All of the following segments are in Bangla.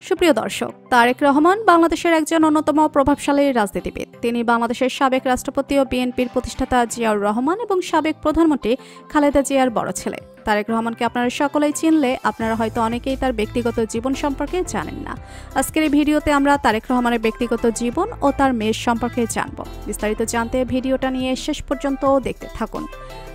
সুপ্রিয় দর্শক, তারেক রহমান বাংলাদেশের একজন অন্যতম প্রভাবশালী রাজনীতিবিদ। তিনি বাংলাদেশের সাবেক রাষ্ট্রপতি ও বিএনপির প্রতিষ্ঠাতা জিয়াউর রহমান এবং সাবেক প্রধানমন্ত্রী খালেদা জিয়ার বড় ছেলে। তারেক রহমানকে আপনারা সকলেই চিনলে আপনারা হয়তো অনেকেই তার ব্যক্তিগত জীবন সম্পর্কে জানেন না। আজকের এই ভিডিওতে আমরা তারেক রহমানের ব্যক্তিগত জীবন ও তার মেয়ের সম্পর্কে জানব। বিস্তারিত জানতে ভিডিওটা নিয়ে শেষ পর্যন্ত দেখতে থাকুন।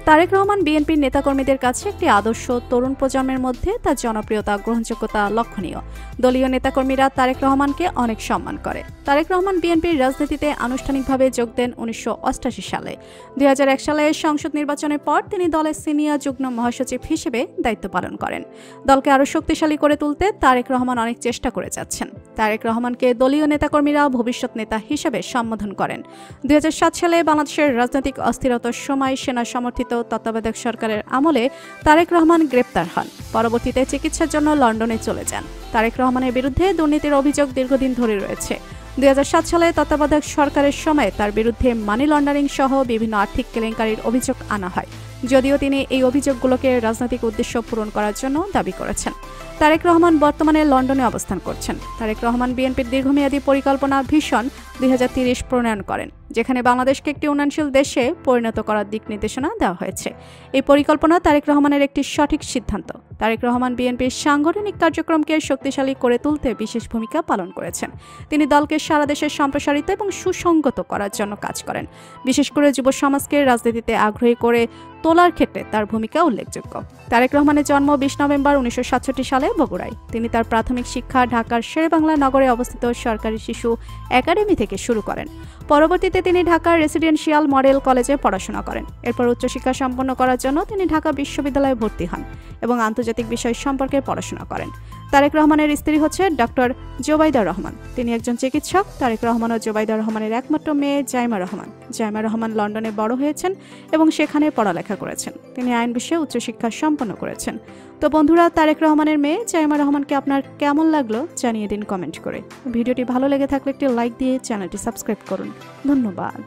তারেক রহমান বিএনপির নেতাকর্মীদের কাছে একটি আদর্শ তরুণ প্রজন্মের মধ্যে তার জনপ্রিয়তা গ্রহণযোগ্যতা লক্ষণীয়। দলীয় নেতাকর্মীরা তারেক রহমানকে অনেক সম্মান করে। তারেক রহমান বিএনপির রাজনীতিতে আনুষ্ঠানিকভাবে যোগ দেন 1988 সালে। 2001 সালে সংসদ নির্বাচনের পর তিনি দলের সিনিয়র যুগ্ম মহাসচিব হিসেবে দায়িত্ব পালন করেন। দলকে আরও শক্তিশালী করে তুলতে তারেক রহমান অনেক চেষ্টা করে যাচ্ছেন। তারেক রহমানকে দলীয় নেতাকর্মীরা ভবিষ্যৎ নেতা হিসেবে সম্বোধন করেন। 2007 সালে বাংলাদেশের রাজনৈতিক অস্থিরতার সময় সেনা সমর্থিত তত্ত্বাবধায়ক সরকারের আমলে তারেক রহমান গ্রেপ্তার হন। পরবর্তীতে চিকিৎসার জন্য লন্ডনে চলে যান। তারেক রহমানের বিরুদ্ধে দুর্নীতির অভিযোগ দীর্ঘদিন ধরে রয়েছে। 2007 সালে তত্ত্বাবধায়ক সরকারের সময় তার বিরুদ্ধে মানি লন্ডারিং সহ বিভিন্ন আর্থিক কেলেঙ্কারির অভিযোগ আনা হয়, যদিও তিনি এই অভিযোগগুলোকে রাজনৈতিক উদ্দেশ্য পূরণ করার জন্য দাবি করেছেন। তারেক রহমান বর্তমানে লন্ডনে অবস্থান করছেন। তারেক রহমান বিএনপির দীর্ঘমেয়াদী পরিকল্পনা ভিশন 2030 প্রণয়ন করেন, যেখানে বাংলাদেশকে একটি উন্নয়নশীল দেশে পরিণত করার দিক নির্দেশনা দেওয়া হয়েছে। এই পরিকল্পনা তারেক রহমানের একটি সঠিক সিদ্ধান্ত। তারেক রহমান বিএনপির সাংগঠনিক কার্যক্রমকে শক্তিশালী করে তুলতে বিশেষ ভূমিকা পালন করেছেন। তিনি দলকে সারা দেশে সম্প্রসারিত এবং সুসংগত করার জন্য কাজ করেন। বিশেষ করে যুব সমাজকে রাজনীতিতে আগ্রহী করে তোলার ক্ষেত্রে তার ভূমিকা উল্লেখযোগ্য। তারেক রহমানের জন্ম 20 নভেম্বর 1967 সালে বগুড়ায়। তিনি তার প্রাথমিক শিক্ষা ঢাকার শেরেবাংলা নগরে অবস্থিত সরকারি শিশু একাডেমি থেকে শুরু করেন। পরবর্তীতে তিনি ঢাকার রেসিডেন্সিয়াল মডেল কলেজে পড়াশোনা করেন। এরপর উচ্চশিক্ষা সম্পন্ন করার জন্য তিনি ঢাকা বিশ্ববিদ্যালয়ে ভর্তি হন এবং আন্তর্জাতিক বিষয় সম্পর্কে পড়াশোনা করেন। তারেক রহমানের স্ত্রী হচ্ছে ডক্টর জোবাইদা রহমান। তিনি একজন চিকিৎসক। তারেক রহমান ও জোবাইদা রহমানের একমাত্র মেয়ে জাইমা রহমান। জাইমা রহমান লন্ডনে বড় হয়েছেন এবং সেখানে পড়ালেখা করেছেন। তিনি আইন বিষয়ে উচ্চশিক্ষা সম্পন্ন করেছেন। তো বন্ধুরা, তারেক রহমানের মেয়ে জাইমা রহমানকে আপনার কেমন লাগলো জানিয়ে দিন কমেন্ট করে। ভিডিওটি ভালো লেগে থাকলে একটি লাইক দিয়ে চ্যানেলটি সাবস্ক্রাইব করুন। ধন্যবাদ।